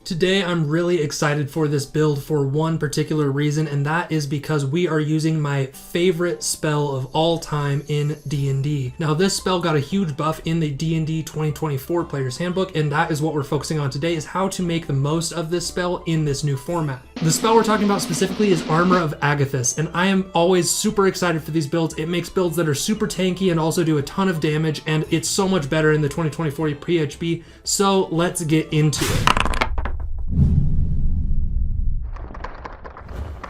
Today I'm really excited for this build for one particular reason, and that is because we are using my favorite spell of all time in D&D. Now this spell got a huge buff in the D&D 2024 Player's Handbook, and that is what we're focusing on today, is how to make the most of this spell in this new format. The spell we're talking about specifically is Armor of Agathys, and I am always super excited for these builds. It makes builds that are super tanky and also do a ton of damage, and it's so much better in the 2024 PHB, so let's get into it.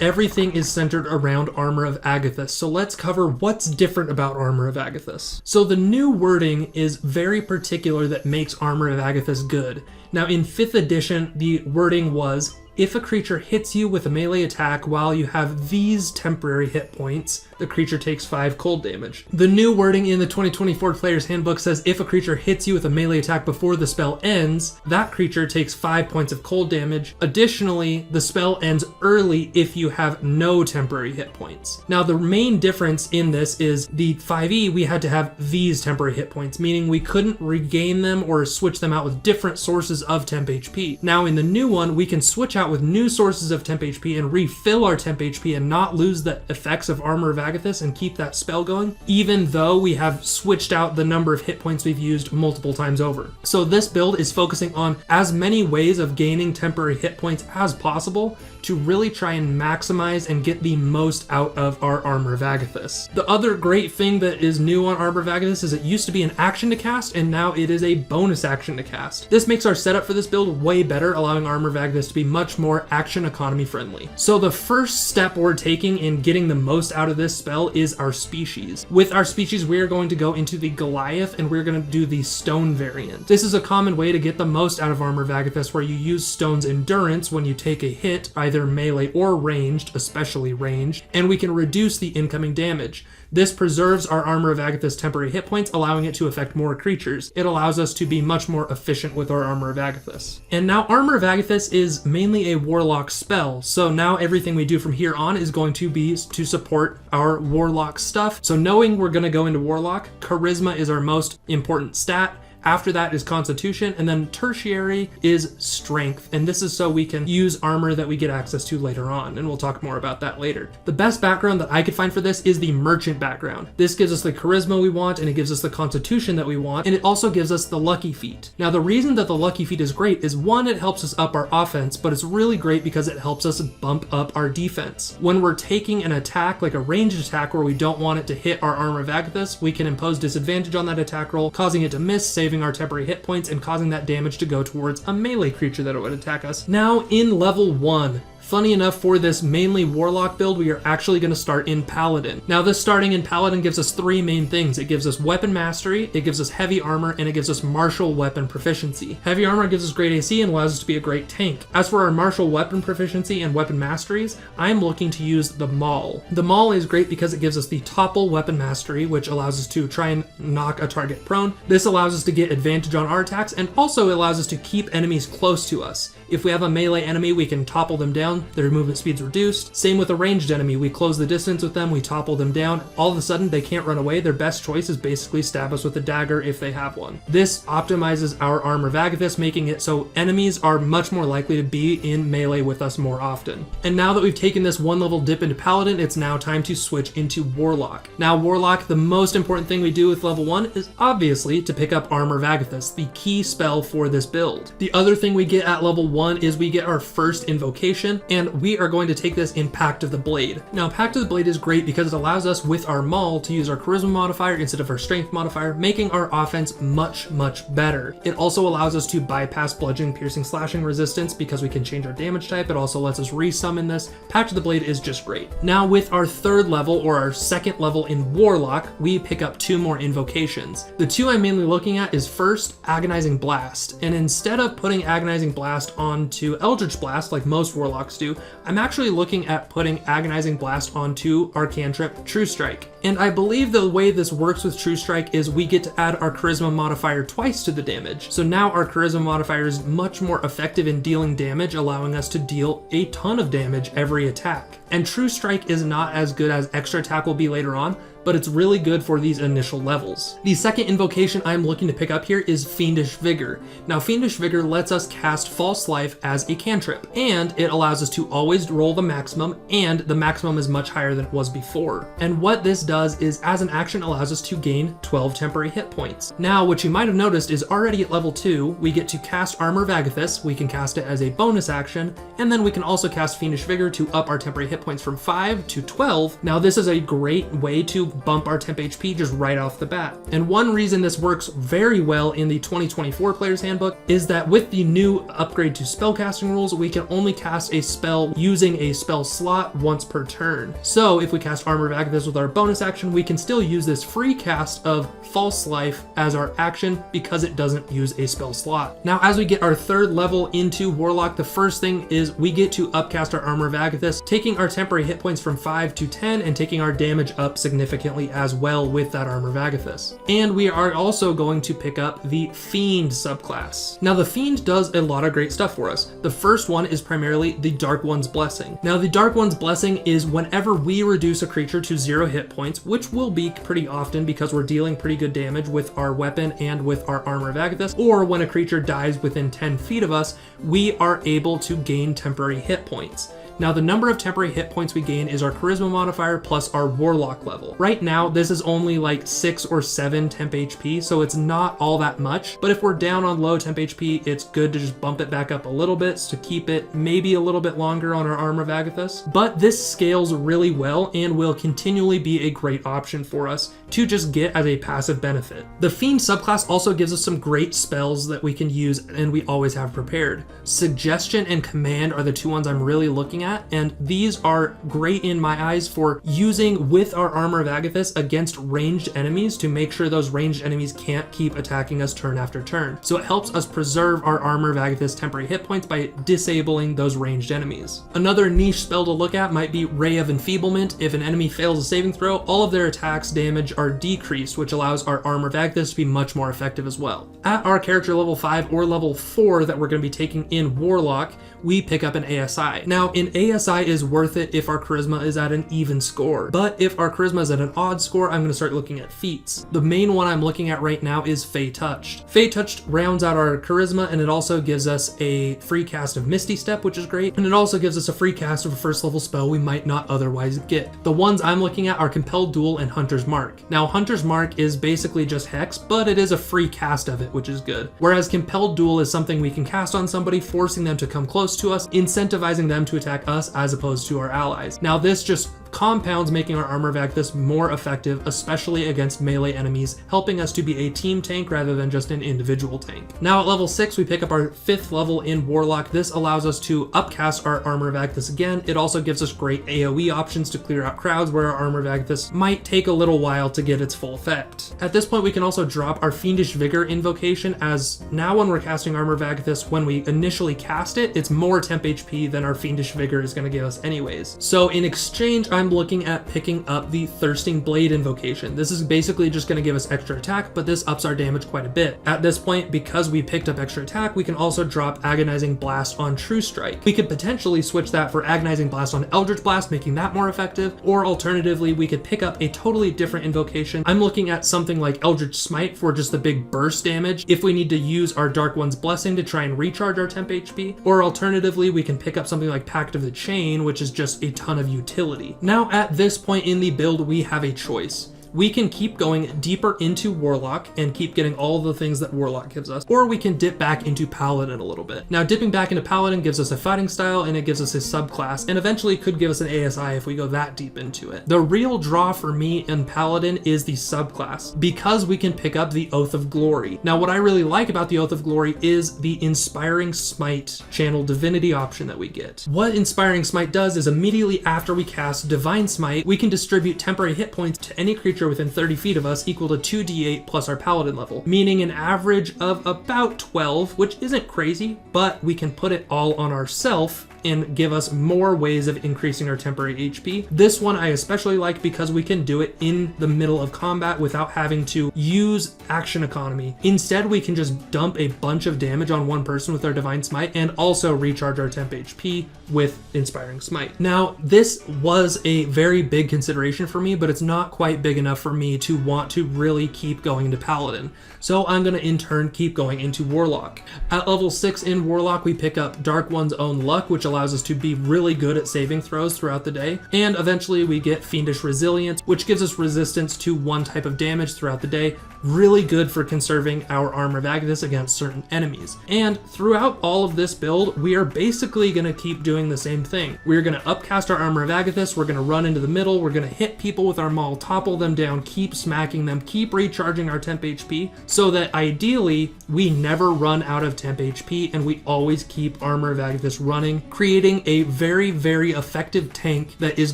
Everything is centered around Armor of Agathys, so let's cover what's different about Armor of Agathys. So the new wording is very particular that makes Armor of Agathys good. Now in 5th edition, the wording was, if a creature hits you with a melee attack while you have these temporary hit points, the creature takes 5 cold damage. The new wording in the 2024 Player's Handbook says if a creature hits you with a melee attack before the spell ends, that creature takes 5 points of cold damage. Additionally, the spell ends early if you have no temporary hit points. Now the main difference in this is the 5e, we had to have these temporary hit points, meaning we couldn't regain them or switch them out with different sources of temp HP. Now in the new one, we can switch out with new sources of temp HP and refill our temp HP and not lose the effects of Armor of Agathys and keep that spell going, even though we have switched out the number of hit points we've used multiple times over. So this build is focusing on as many ways of gaining temporary hit points as possible to really try and maximize and get the most out of our Armor of Agathys. The other great thing that is new on Armor of Agathys is it used to be an action to cast, and now it is a bonus action to cast. This makes our setup for this build way better, allowing Armor of Agathys to be much more action economy friendly. So the first step we're taking in getting the most out of this spell is our species. With our species, we are going to go into the Goliath, and we're going to do the stone variant. This is a common way to get the most out of Armor of Agathys, where you use stone's endurance when you take a hit, either melee or ranged, especially ranged, and we can reduce the incoming damage. This preserves our Armor of Agathys temporary hit points, allowing it to affect more creatures. It allows us to be much more efficient with our Armor of Agathys. And now Armor of Agathys is mainly a Warlock spell, so now everything we do from here on is going to be to support our Warlock stuff. So knowing we're going to go into Warlock, Charisma is our most important stat. After that is Constitution, and then tertiary is Strength, and this is so we can use armor that we get access to later on, and we'll talk more about that later. The best background that I could find for this is the Merchant background. This gives us the Charisma we want, and it gives us the Constitution that we want, and it also gives us the Lucky Feat. Now the reason that the Lucky Feat is great is, one, it helps us up our offense, but it's really great because it helps us bump up our defense. When we're taking an attack, like a ranged attack where we don't want it to hit our Armor of Agathys, we can impose disadvantage on that attack roll, causing it to miss, saving our temporary hit points, and causing that damage to go towards a melee creature that would attack us. Now in level 1, funny enough, for this mainly Warlock build, we are actually going to start in Paladin. Now this starting in Paladin gives us 3 main things. It gives us Weapon Mastery, it gives us Heavy Armor, and it gives us Martial Weapon Proficiency. Heavy Armor gives us great AC and allows us to be a great tank. As for our Martial Weapon Proficiency and Weapon Masteries, I'm looking to use the Maul. The Maul is great because it gives us the Topple Weapon Mastery, which allows us to try and knock a target prone. This allows us to get advantage on our attacks, and also allows us to keep enemies close to us. If we have a melee enemy, we can topple them down, their movement speed's reduced. Same with a ranged enemy, we close the distance with them, we topple them down. All of a sudden, they can't run away. Their best choice is basically stab us with a dagger if they have one. This optimizes our Armor of Agathys, making it so enemies are much more likely to be in melee with us more often. And now that we've taken this 1 level dip into Paladin, it's now time to switch into Warlock. Now Warlock, the most important thing we do with level 1 is obviously to pick up Armor of Agathys, the key spell for this build. The other thing we get at level 1 is we get our first invocation, and we are going to take this in Pact of the Blade. Now Pact of the Blade is great because it allows us with our Maul to use our Charisma modifier instead of our Strength modifier, making our offense much better. It also allows us to bypass bludgeoning, piercing, slashing resistance because we can change our damage type. It also lets us resummon this. Pact of the Blade is just great. Now with our 3rd level, or our 2nd level in Warlock, we pick up 2 more invocations. The 2 I'm mainly looking at is first Agonizing Blast, and instead of putting Agonizing Blast onto Eldritch Blast like most Warlocks do, I'm actually looking at putting Agonizing Blast onto our cantrip True Strike. And I believe the way this works with True Strike is we get to add our charisma modifier twice to the damage. So now our charisma modifier is much more effective in dealing damage, allowing us to deal a ton of damage every attack. And True Strike is not as good as Extra Attack will be later on, but it's really good for these initial levels. The second invocation I'm looking to pick up here is Fiendish Vigor. Now Fiendish Vigor lets us cast False Life as a cantrip, and it allows us to always roll the maximum, and the maximum is much higher than it was before. And what this does is, as an action, allows us to gain 12 temporary hit points. Now, what you might have noticed is already at level 2, we get to cast Armor of Agathys. We can cast it as a bonus action, and then we can also cast Fiendish Vigor to up our temporary hit points from 5 to 12. Now this is a great way to bump our temp HP just right off the bat. And one reason this works very well in the 2024 Player's Handbook is that with the new upgrade to spellcasting rules, we can only cast a spell using a spell slot once per turn. So if we cast Armor of Agathys with our bonus action, we can still use this free cast of False Life as our action because it doesn't use a spell slot. Now, as we get our third level into Warlock, the first thing is we get to upcast our Armor of Agathys, taking our temporary hit points from 5 to 10 and taking our damage up significantly as well with that Armor of Agathys. And we are also going to pick up the Fiend subclass. Now the Fiend does a lot of great stuff for us. The first one is primarily the Dark One's Blessing. Now the Dark One's Blessing is whenever we reduce a creature to 0 hit points, which will be pretty often because we're dealing pretty good damage with our weapon and with our Armor of Agathys, or when a creature dies within 10 feet of us, we are able to gain temporary hit points. Now the number of temporary hit points we gain is our charisma modifier plus our warlock level. Right now this is only like 6 or 7 temp HP, so it's not all that much, but if we're down on low temp HP, it's good to just bump it back up a little bit to keep it maybe a little bit longer on our Armor of Agathys. But this scales really well and will continually be a great option for us to just get as a passive benefit. The Fiend subclass also gives us some great spells that we can use and we always have prepared. Suggestion and Command are the two ones I'm really looking at, and these are great in my eyes for using with our Armor of Agathys against ranged enemies to make sure those ranged enemies can't keep attacking us turn after turn. So it helps us preserve our Armor of Agathys temporary hit points by disabling those ranged enemies. Another niche spell to look at might be Ray of Enfeeblement. If an enemy fails a saving throw, all of their attacks damage are decreased, which allows our Armor of Agathys to be much more effective as well. At our character level 5 or level 4 that we're going to be taking in Warlock, we pick up an ASI. Now, an ASI is worth it if our charisma is at an even score, but if our charisma is at an odd score, I'm going to start looking at feats. The main one I'm looking at right now is Fey Touched. Fey Touched rounds out our charisma, and it also gives us a free cast of Misty Step, which is great, and it also gives us a free cast of a first level spell we might not otherwise get. The ones I'm looking at are Compelled Duel and Hunter's Mark. Now, Hunter's Mark is basically just Hex, but it is a free cast of it, which is good. Whereas Compelled Duel is something we can cast on somebody, forcing them to come close to us, incentivizing them to attack us as opposed to our allies. Now, this just compounds making our Armor of Agathys more effective, especially against melee enemies, helping us to be a team tank rather than just an individual tank. Now at level 6, we pick up our 5th level in Warlock. This allows us to upcast our Armor of Agathys again. It also gives us great AoE options to clear out crowds where our Armor of Agathys might take a little while to get its full effect. At this point, we can also drop our Fiendish Vigor invocation, as now when we're casting Armor of Agathys, when we initially cast it, it's more temp HP than our Fiendish Vigor is going to give us anyways. So in exchange, I'm looking at picking up the Thirsting Blade invocation. This is basically just going to give us extra attack, but this ups our damage quite a bit. At this point, because we picked up extra attack, we can also drop Agonizing Blast on True Strike. We could potentially switch that for Agonizing Blast on Eldritch Blast, making that more effective, or alternatively, we could pick up a totally different invocation. I'm looking at something like Eldritch Smite for just the big burst damage if we need to use our Dark One's Blessing to try and recharge our temp HP, or alternatively, we can pick up something like Pact of the Chain, which is just a ton of utility. Now, at this point in the build, we have a choice. We can keep going deeper into Warlock and keep getting all the things that Warlock gives us, or we can dip back into Paladin a little bit. Now, dipping back into Paladin gives us a fighting style, and it gives us a subclass, and eventually could give us an ASI if we go that deep into it. The real draw for me in Paladin is the subclass, because we can pick up the Oath of Glory. Now, what I really like about the Oath of Glory is the Inspiring Smite channel divinity option that we get. What Inspiring Smite does is immediately after we cast Divine Smite, we can distribute temporary hit points to any creature character within 30 feet of us equal to 2d8 plus our Paladin level, meaning an average of about 12, which isn't crazy, but we can put it all on ourself and give us more ways of increasing our temporary HP. This one I especially like because we can do it in the middle of combat without having to use action economy. Instead, we can just dump a bunch of damage on one person with our Divine Smite and also recharge our temp HP with Inspiring Smite. Now, this was a very big consideration for me, but it's not quite big enough for me to want to really keep going into Paladin. So I'm gonna in turn keep going into Warlock. At level 6 in Warlock, we pick up Dark One's Own Luck, which allows us to be really good at saving throws throughout the day. And eventually we get Fiendish Resilience, which gives us resistance to one type of damage throughout the day. Really good for conserving our Armor of Agathys against certain enemies. And throughout all of this build, we are basically gonna keep doing the same thing. We're gonna upcast our Armor of Agathys, we're gonna run into the middle, we're gonna hit people with our maul, topple them down, keep smacking them, keep recharging our temp HP, so that ideally we never run out of temp HP and we always keep Armor of Agathys running, creating a very, very effective tank that is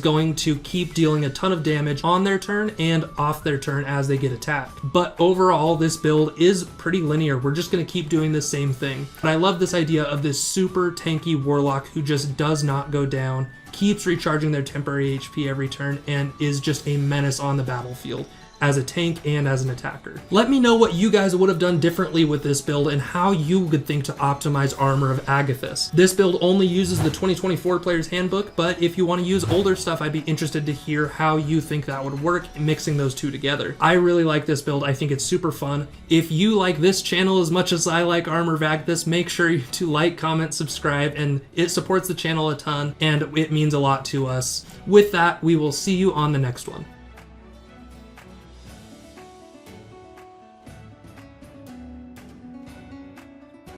going to keep dealing a ton of damage on their turn and off their turn as they get attacked. But overall, this build is pretty linear. We're just going to keep doing the same thing. And I love this idea of this super tanky Warlock who just does not go down, keeps recharging their temporary HP every turn, and is just a menace on the battlefield as a tank and as an attacker. Let me know what you guys would have done differently with this build and how you would think to optimize Armor of Agathys. This build only uses the 2024 Player's Handbook, but if you want to use older stuff, I'd be interested to hear how you think that would work, mixing those two together. I really like this build. I think it's super fun. If you like this channel as much as I like Armor of Agathys, make sure to like, comment, subscribe, and it supports the channel a ton, and it means a lot to us. With that, we will see you on the next one.